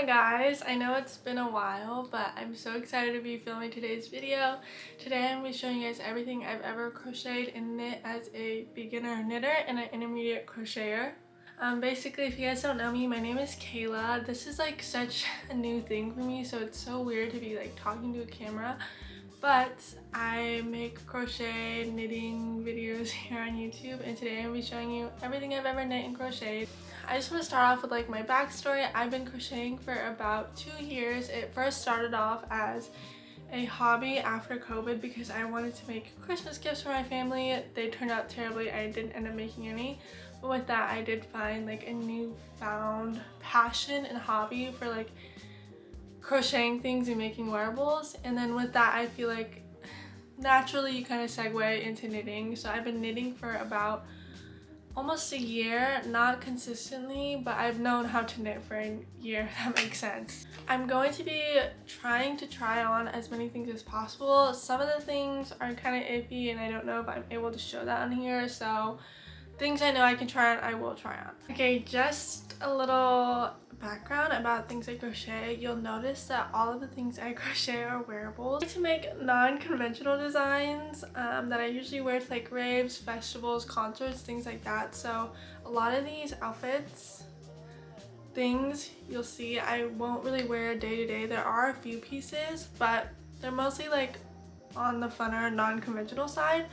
Hi guys, I know it's been a while, but I'm so excited to be filming today's video. Today I'm going to be showing you guys everything I've ever crocheted and knit as a beginner knitter and an intermediate crocheter. Basically, if you guys don't know me, my name is Kayla. This is like such a new thing for me, so it's so weird to be like talking to a camera. But I make crochet knitting videos here on YouTube, and today I'm going to be showing you everything I've ever knit and crocheted. I just want to start off with like my backstory. I've been crocheting for about 2 years. It first started off as a hobby after COVID because I wanted to make Christmas gifts for my family. They turned out terribly. I didn't end up making any. But with that, I did find like a newfound passion and hobby for like crocheting things and making wearables. And then with that, I feel like naturally you kind of segue into knitting. So I've been knitting for about almost a year, not consistently, but I've known how to knit for a year, if that makes sense. I'm going to be trying to try on as many things as possible. Some of the things are kind of iffy and I don't know if I'm able to show that on here, so things I know I can try on, I will try on. Okay, just a little background about things I crochet. You'll notice that all of the things I crochet are wearables. I like to make non-conventional designs that I usually wear to like raves, festivals, concerts, things like that. So a lot of these outfits, things you'll see I won't really wear day to day. There are a few pieces, but they're mostly like on the funner, non-conventional side.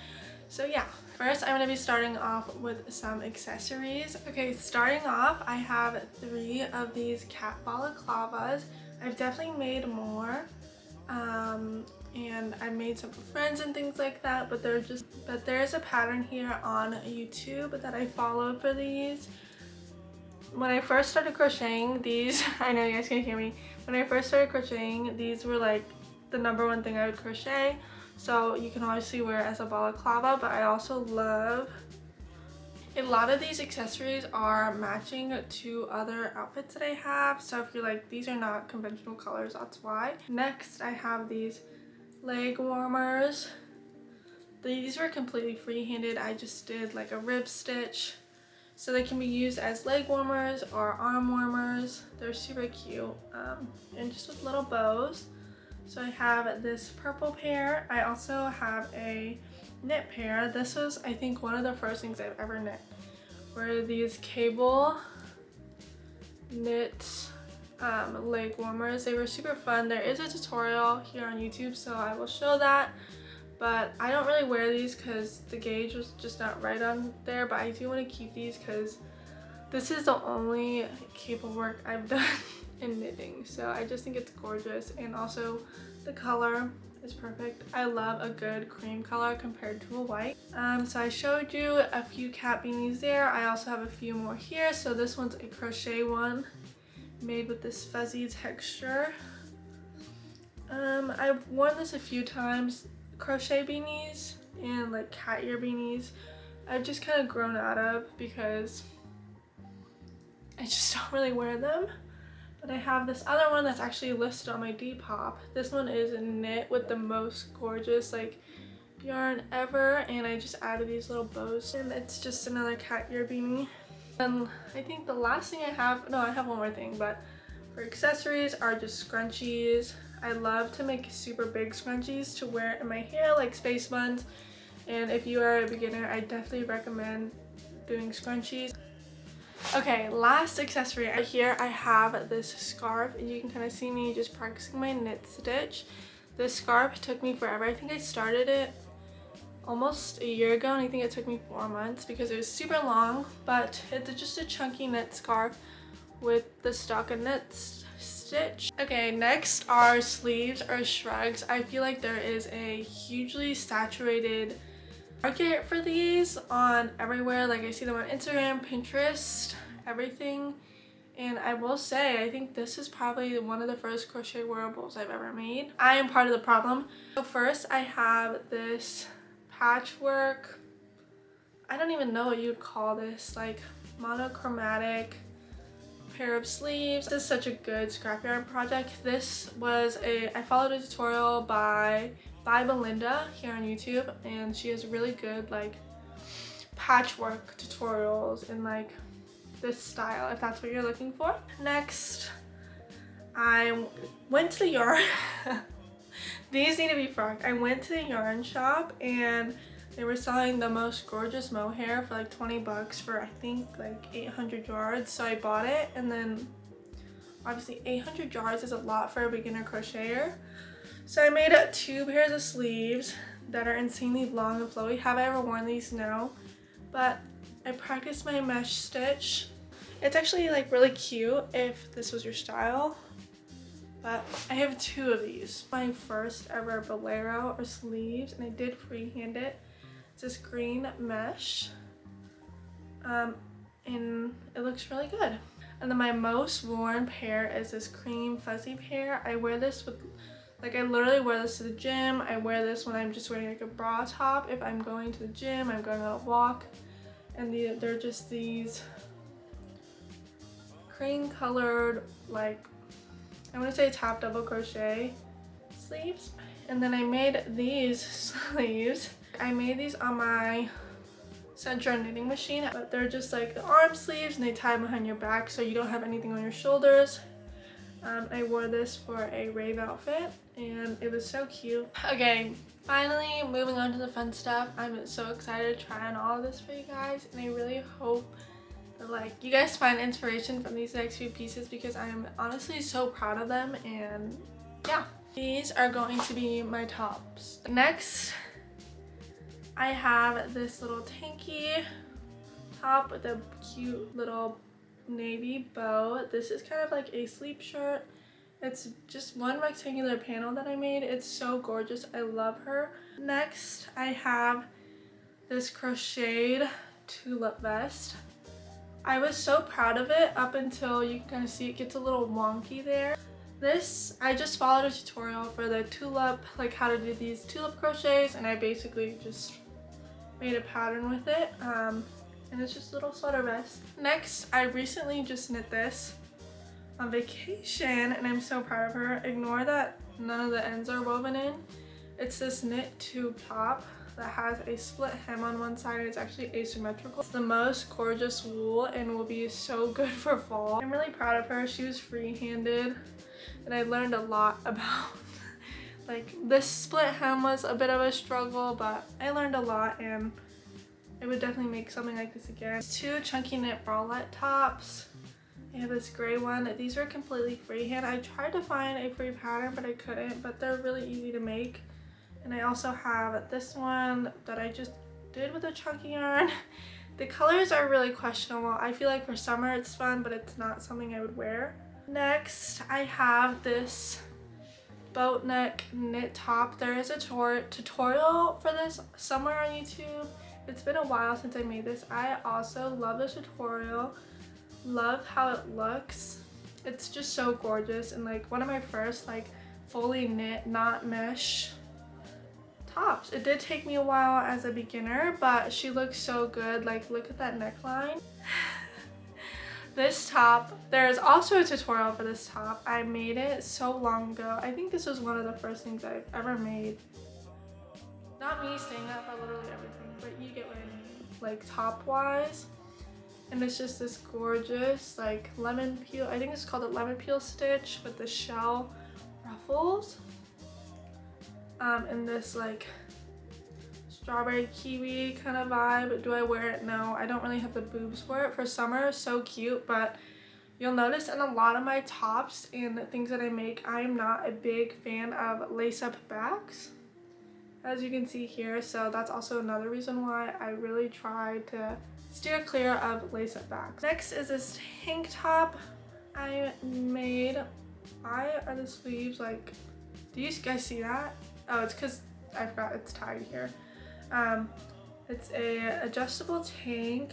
So yeah, first I'm going to be starting off with some accessories. Okay, starting off, I have 3 of these cat balaclavas. I've definitely made more, and I made some for friends and things like that, but there's a pattern here on YouTube that I followed for these. When I first started crocheting these, I know you guys can't hear me, when I first started crocheting, these were like the #1 thing I would crochet. So you can obviously wear it as a balaclava, but I also love a lot of these accessories are matching to other outfits that I have. So if you're like, these are not conventional colors, that's why. Next, I have these leg warmers. These were completely free-handed. I just did like a rib stitch. So they can be used as leg warmers or arm warmers. They're super cute, and just with little bows. So I have this purple pair. I also have a knit pair. This was, I think, one of the first things I've ever knit. Were these cable knit leg warmers. They were super fun. There is a tutorial here on YouTube, so I will show that. But I don't really wear these because the gauge was just not right on there. But I do want to keep these because this is the only cable work I've done in knitting, so I just think it's gorgeous, and also the color is perfect. I love a good cream color compared to a white. So I showed you a few cat beanies there. I also have a few more here. So this one's a crochet one made with this fuzzy texture. I've worn this a few times. Crochet beanies and like cat ear beanies I've just kind of grown out of because I just don't really wear them. But I have this other one that's actually listed on my depop. This one is knit with the most gorgeous like yarn ever, and I just added these little bows, and it's just another cat ear beanie. And I think the last thing I have, no, I have one more thing, but for accessories are just scrunchies. I love to make super big scrunchies to wear in my hair like space buns, and if you are a beginner, I definitely recommend doing scrunchies. Okay, last accessory. Here I have this scarf, and you can kind of see me just practicing my knit stitch. This scarf took me forever. I think I started it almost a year ago, and I think it took me 4 months because it was super long, but it's just a chunky knit scarf with the stocking knit stitch. Okay, next are sleeves or shrugs. I feel like there is a hugely saturated market for these on everywhere. Like I see them on Instagram, Pinterest, everything. And I will say, I think this is probably one of the first crochet wearables I've ever made. I am part of the problem. So first I have this patchwork, I don't even know what you'd call this, like monochromatic pair of sleeves. This is such a good scrapyard project. This was I followed a tutorial by Belinda here on YouTube, and she has really good like patchwork tutorials in like this style if that's what you're looking for. Next, I went to the yarn. These need to be frogged. I went to the yarn shop and they were selling the most gorgeous mohair for like 20 bucks for I think like 800 yards. So I bought it, and then obviously 800 yards is a lot for a beginner crocheter. So I made 2 pairs of sleeves that are insanely long and flowy. Have I ever worn these? No. But I practiced my mesh stitch. It's actually like really cute if this was your style. But I have 2 of these. My first ever bolero or sleeves, and I did freehand it. It's this green mesh. And it looks really good. And then my most worn pair is this cream fuzzy pair. I wear this with, like, I literally wear this to the gym. I wear this when I'm just wearing like a bra top. If I'm going to the gym, I'm going on a walk. And they're just these cream colored, like, I want to say top double crochet sleeves. And then I made these sleeves. I made these on my Central knitting machine, but they're just like the arm sleeves and they tie behind your back so you don't have anything on your shoulders. I wore this for a rave outfit and it was so cute. Okay, finally moving on to the fun stuff. I'm so excited to try on all of this for you guys, and I really hope that like you guys find inspiration from these next few pieces because I'm honestly so proud of them. And yeah, these are going to be my tops. Next, I have this little tanky top with a cute little navy bow. This is kind of like a sleep shirt. It's just one rectangular panel that I made. It's so gorgeous. I love her. Next, I have this crocheted tulip vest. I was so proud of it up until you can kind of see it gets a little wonky there. This, I just followed a tutorial for the tulip, like how to do these tulip crochets, and I basically just made a pattern with it. And it's just a little sweater vest. Next, I recently just knit this on vacation and I'm so proud of her. Ignore that none of the ends are woven in. It's this knit tube top that has a split hem on one side. It's actually asymmetrical. It's the most gorgeous wool and will be so good for fall. I'm really proud of her. She was free-handed and I learned a lot about like this split hem was a bit of a struggle, but I learned a lot and I would definitely make something like this again. 2 chunky knit bralette tops. I have this gray one. These are completely freehand. I tried to find a free pattern but I couldn't, but they're really easy to make. And I also have this one that I just did with a chunky yarn. The colors are really questionable. I feel like for summer it's fun, but it's not something I would wear. Next, I have this boat neck knit top. There is a tutorial for this somewhere on YouTube. It's been a while since I made this. I also love the tutorial. Love how it looks. It's just so gorgeous and like one of my first like fully knit, not mesh tops. It did take me a while as a beginner, but she looks so good. Like look at that neckline. This top, there is also a tutorial for this top. I made it so long ago. I think this was one of the first things I've ever made. Not me staying up for literally everything, but you get what I mean. Like top wise. And it's just this gorgeous like lemon peel. I think it's called a lemon peel stitch with the shell ruffles. And this like strawberry kiwi kind of vibe. Do I wear it? No, I don't really have the boobs for it. For summer, so cute, but you'll notice in a lot of my tops and things that I make, I am not a big fan of lace-up backs, as you can see here. So that's also another reason why I really try to steer clear of lace-up backs. Next is this tank top I made. Why are the sleeves like, do you guys see that? Oh, it's because I forgot it's tied here. It's a adjustable tank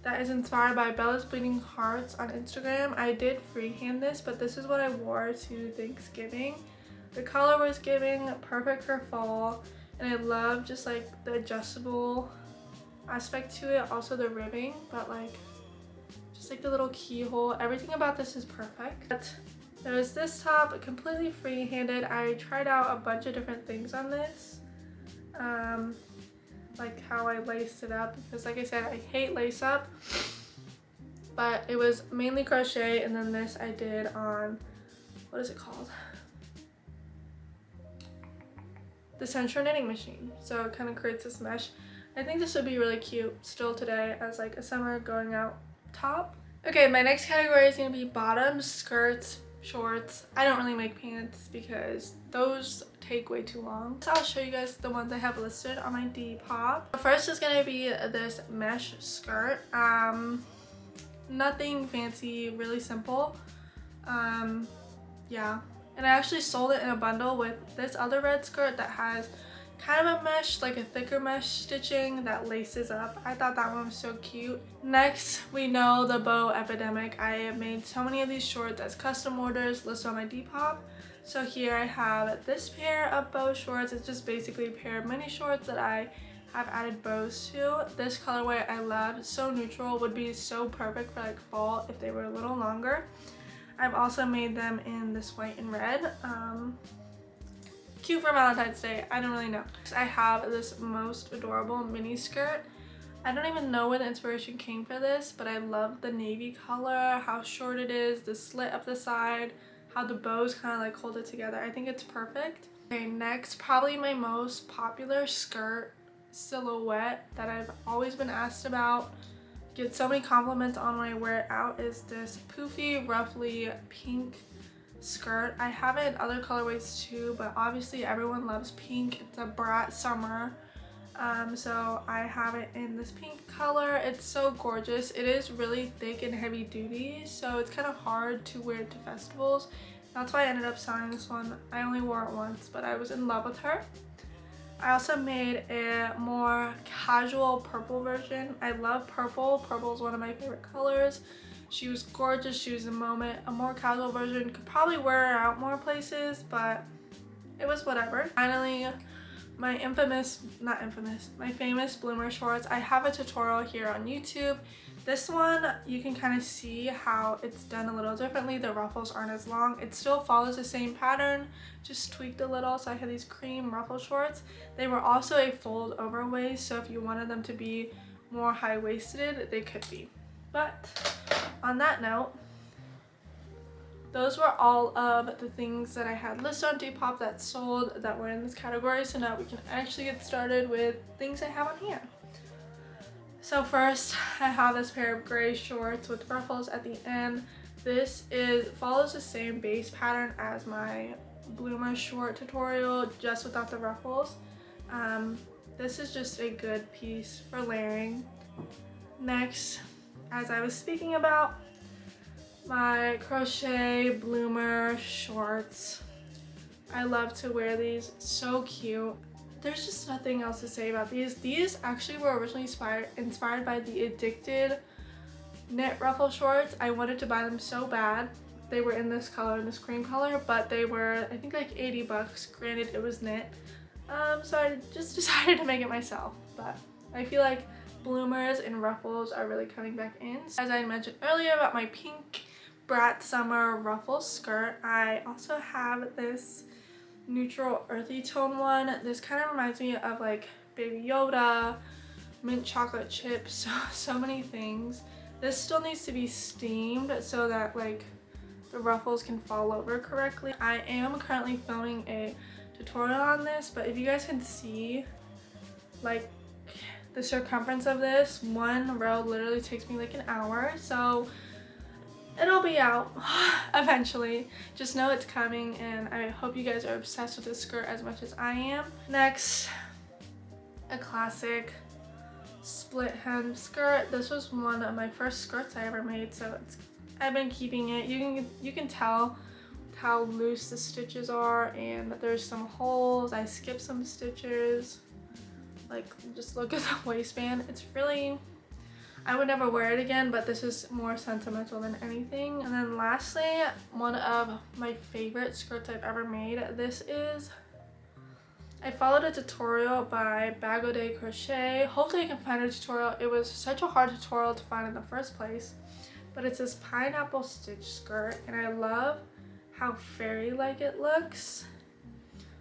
that is inspired by Bella's Bleeding Hearts on Instagram. I did freehand this, but this is what I wore to Thanksgiving. The color was giving perfect for fall, and I love just like the adjustable aspect to it, also the ribbing, but like just like the little keyhole. Everything about this is perfect. But there's this top, completely free-handed. I tried out a bunch of different things on this, like how I laced it up, because like I said, I hate lace up. but it was mainly crochet, and then this I did on, what is it called? The central knitting machine. So it kind of creates this mesh. I think this would be really cute still today as like a summer going out top. Okay, my next category is going to be bottoms, skirts, shorts. I don't really make pants because those take way too long. So I'll show you guys the ones I have listed on my Depop. The first is going to be this mesh skirt. Nothing fancy, really simple. Yeah. And I actually sold it in a bundle with this other red skirt that has kind of a mesh, like a thicker mesh stitching that laces up. I thought that one was so cute. Next, we know the bow epidemic. I have made so many of these shorts as custom orders listed on my Depop. So here I have this pair of bow shorts. It's just basically a pair of mini shorts that I have added bows to. This colorway I love, so neutral, would be so perfect for like fall if they were a little longer. I've also made them in this white and red. Cute for Valentine's Day, I don't really know. I have this most adorable mini skirt. I don't even know where the inspiration came for this, but I love the navy color, how short it is, the slit up the side, how the bows kind of like hold it together. I think it's perfect. Okay, next, probably my most popular skirt silhouette that I've always been asked about, get so many compliments on when I wear it out, is this poofy, roughly pink skirt. I have it in other colorways too, but obviously everyone loves pink. It's a brat summer. So I have it in this pink color. It's so gorgeous. It is really thick and heavy duty, so it's kind of hard to wear to festivals. That's why I ended up selling this one. I only wore it once, but I was in love with her. I also made a more casual purple version. I love purple. Purple is one of my favorite colors. She was gorgeous. She was a moment. A more casual version could probably wear her out more places, but it was whatever. Finally, my famous bloomer shorts. I have a tutorial here on YouTube. This one, you can kind of see how it's done a little differently. The ruffles aren't as long. It still follows the same pattern, just tweaked a little. So I had these cream ruffle shorts. They were also a fold over waist, so if you wanted them to be more high-waisted, they could be. But on that note, those were all of the things that I had listed on Depop that sold that were in this category. So now we can actually get started with things I have on here. So first, I have this pair of gray shorts with ruffles at the end. This follows the same base pattern as my bloomer short tutorial, just without the ruffles. This is just a good piece for layering. Next, as I was speaking about, my crochet bloomer shorts. I love to wear these, so cute. There's just nothing else to say about these. These actually were originally inspired by the Addicted knit ruffle shorts. I wanted to buy them so bad. They were in this color, in this cream color, but they were, I think, like 80 bucks. Granted, it was knit. So I just decided to make it myself. But I feel like bloomers and ruffles are really coming back in. As I mentioned earlier about my pink brat summer ruffle skirt, I also have this neutral earthy tone one. This kind of reminds me of like Baby Yoda, mint chocolate chips, so many things. This still needs to be steamed so that like the ruffles can fall over correctly. I am currently filming a tutorial on this, but if you guys can see like the circumference of this, one row literally takes me like an hour, so it'll be out eventually. Just know it's coming, and I hope you guys are obsessed with this skirt as much as I am. Next, a classic split hem skirt. This was one of my first skirts I ever made, so I've been keeping it. You can tell how loose the stitches are, and there's some holes. I skipped some stitches. Like, just look at the waistband. It's really, I would never wear it again, but this is more sentimental than anything. And then lastly, one of my favorite skirts I've ever made. I followed a tutorial by Bag O' Day Crochet. Hopefully I can find a tutorial. It was such a hard tutorial to find in the first place. But it's this pineapple stitch skirt, and I love how fairy-like it looks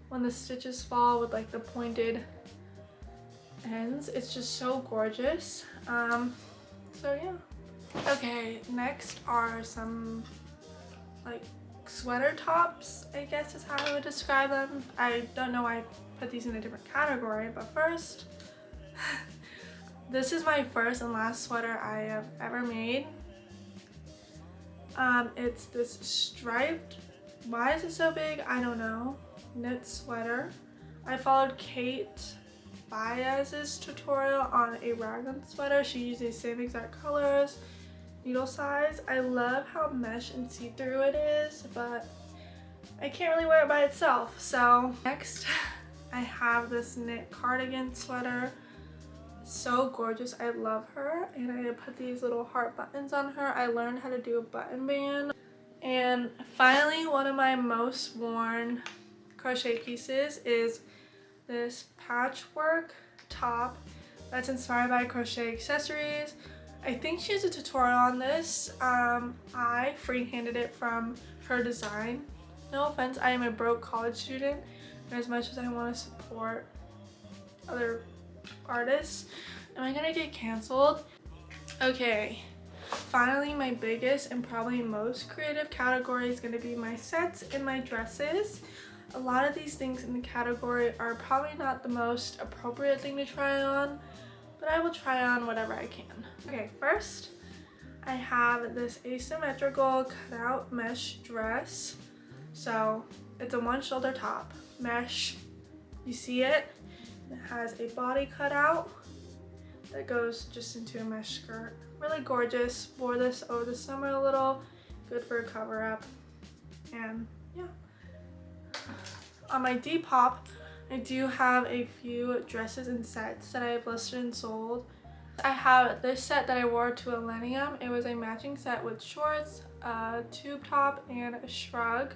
when the stitches fall with like the pointed ends. It's just so gorgeous. So yeah, Okay, next are some like sweater tops, I guess is how I would describe them. I don't know why I put these in a different category, but first, this is my first and last sweater I have ever made. It's this striped, why is it so big? I don't know, knit sweater. I followed Kate Baez's tutorial on a raglan sweater. She used the same exact colors, needle size. I love how mesh and see-through it is, but I can't really wear it by itself. So next I have this knit cardigan sweater. So gorgeous, I love her, and I put these little heart buttons on her. I learned how to do a button band. And finally, one of my most worn crochet pieces is this patchwork top that's inspired by crochet accessories. I think she has a tutorial on this. I freehanded it from her design. No offense, I am a broke college student, and as much as I want to support other artists, am I gonna get canceled? Okay, finally my biggest and probably most creative category is gonna be my sets and my dresses. A lot of these things in the category are probably not the most appropriate thing to try on, but I will try on whatever I can. Okay, first I have this asymmetrical cutout mesh dress. So it's a one shoulder top, mesh, you see it? It has a body cutout that goes just into a mesh skirt. Really gorgeous. Wore this over the summer a little, good for a cover up, and yeah. On my Depop, I do have a few dresses and sets that I have listed and sold. I have this set that I wore to Millennium. It was a matching set with shorts, a tube top, and a shrug.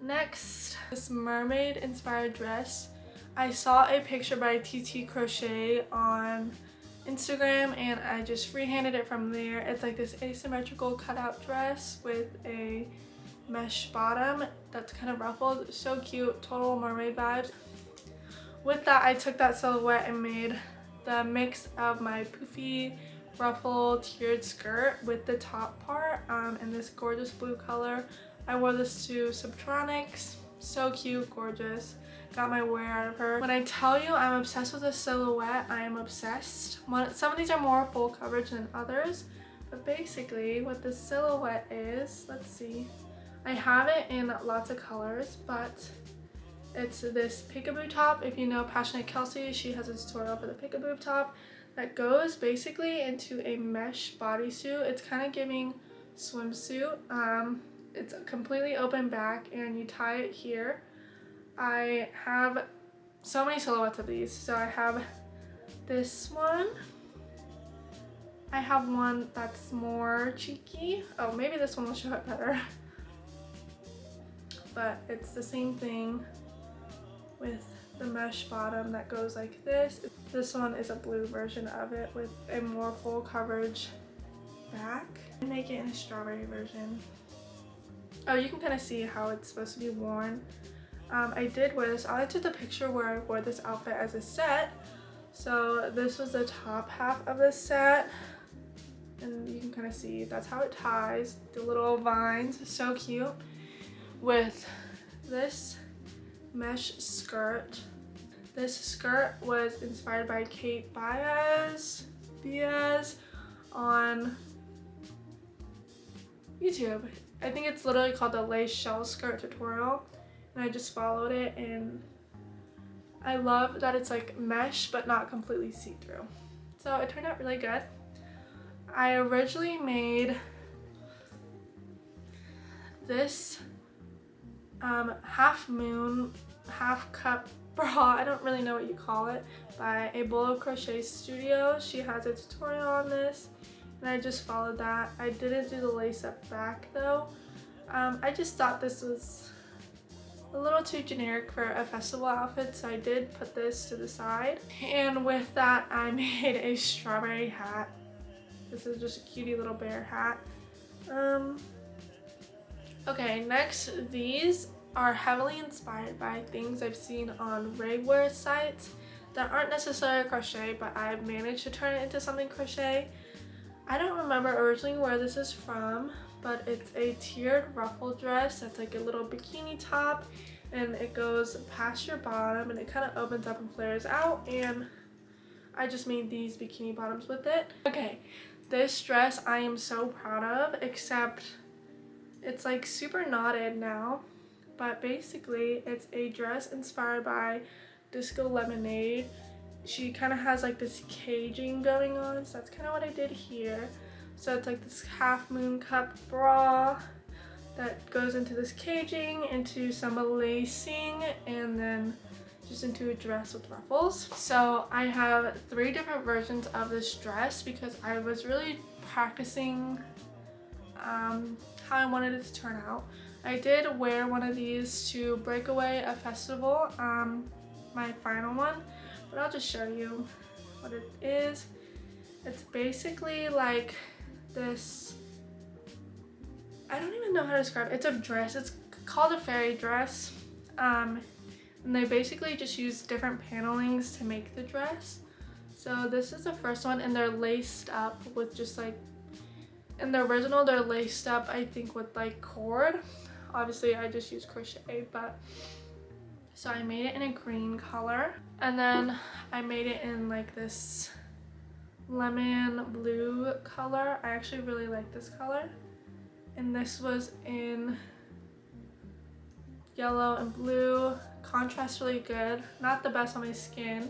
Next, this mermaid inspired dress. I saw a picture by TT Crochet on Instagram and I just freehanded it from there. It's like this asymmetrical cutout dress with a mesh bottom that's kind of ruffled. So cute, total mermaid vibes. With that, I took that silhouette and made the mix of my poofy ruffle tiered skirt with the top part in this gorgeous blue color. I wore this to Subtronics. So cute, gorgeous. Got my wear out of her. When I tell you I'm obsessed with this silhouette, I am obsessed. Some of these are more full coverage than others, but basically what this silhouette is, let's see. I have it in lots of colors, but it's this peekaboo top. If you know Passionate Kelsey, she has a tutorial for the peekaboo top that goes basically into a mesh bodysuit. It's kind of giving swimsuit. It's a completely open back and you tie it here. I have so many silhouettes of these. So I have this one. I have one that's more cheeky. Oh, maybe this one will show it better. But it's the same thing with the mesh bottom that goes like this. This one is a blue version of it with a more full coverage back. I make it in a strawberry version. Oh, you can kind of see how it's supposed to be worn. I did wear this. I took the picture where I wore this outfit as a set. So this was the top half of the set. And you can kind of see that's how it ties. The little vines, so cute. With this mesh skirt. This skirt was inspired by Kate Baez on YouTube. I think it's literally called the lace shell skirt tutorial, and I just followed it, and I love that it's like mesh but not completely see-through. So it turned out really good. I originally made this half moon, half cup bra, I don't really know what you call it, by a Bowl of Crochet Studio. She has a tutorial on this, and I just followed that. I didn't do the lace up back though. I just thought this was a little too generic for a festival outfit, so I did put this to the side. And with that, I made a strawberry hat. This is just a cutie little bear hat. Okay, next, these are heavily inspired by things I've seen on ragwear sites that aren't necessarily crochet, but I've managed to turn it into something crochet. I don't remember originally where this is from, but it's a tiered ruffle dress that's like a little bikini top, and it goes past your bottom and it kind of opens up and flares out, and I just made these bikini bottoms with it. Okay, this dress I am so proud of, except it's like super knotted now, but basically it's a dress inspired by Disco Lemonade. She kind of has like this caging going on, so that's kind of what I did here. So it's like this half moon cup bra that goes into this caging, into some lacing, and then just into a dress with ruffles. So I have 3 different versions of this dress because I was really practicing how I wanted it to turn out. I did wear one of these to Breakaway, a festival, my final one, but I'll just show you what it is. It's basically like this, I don't even know how to describe it. It's a dress. It's called a fairy dress. And they basically just use different panelings to make the dress. So this is the first one, and they're laced up with just like, in the original they're laced up I think with like cord. Obviously I just used crochet, but so I made it in a green color, and then I made it in like this lemon blue color. I actually really like this color, and this was in yellow and blue. Contrast really good, not the best on my skin.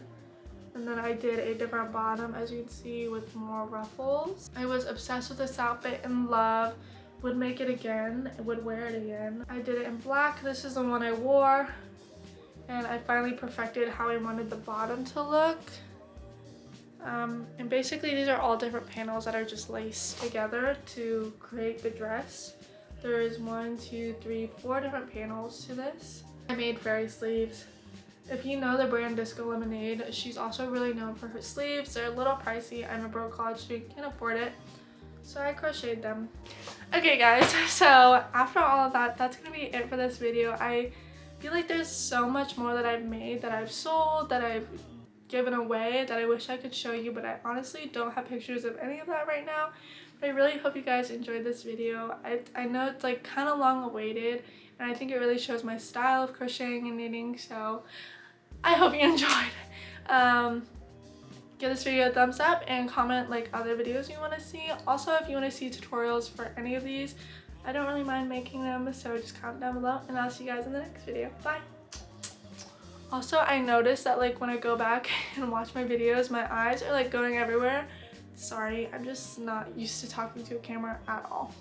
And then I did a different bottom, as you can see, with more ruffles. I was obsessed with this outfit, in love, would make it again, would wear it again. I did it in black. This is the one I wore, and I finally perfected how I wanted the bottom to look. And basically these are all different panels that are just laced together to create the dress. There is 1, 2, 3, 4 different panels to this. I made fairy sleeves. If you know the brand Disco Lemonade, she's also really known for her sleeves. They're a little pricey. I'm a broke college student, can't afford it, so I crocheted them. Okay guys, so after all of that, that's gonna be it for this video. I feel like there's so much more that I've made, that I've sold, that I've given away, that I wish I could show you, but I honestly don't have pictures of any of that right now. But I really hope you guys enjoyed this video. I know it's like kind of long awaited, and I think it really shows my style of crocheting and knitting, so I hope you enjoyed. Give this video a thumbs up and comment like other videos you want to see. Also, if you want to see tutorials for any of these, I don't really mind making them, so just comment down below, and I'll see you guys in the next video. Bye! Also, I noticed that like when I go back and watch my videos, my eyes are like going everywhere. Sorry, I'm just not used to talking to a camera at all.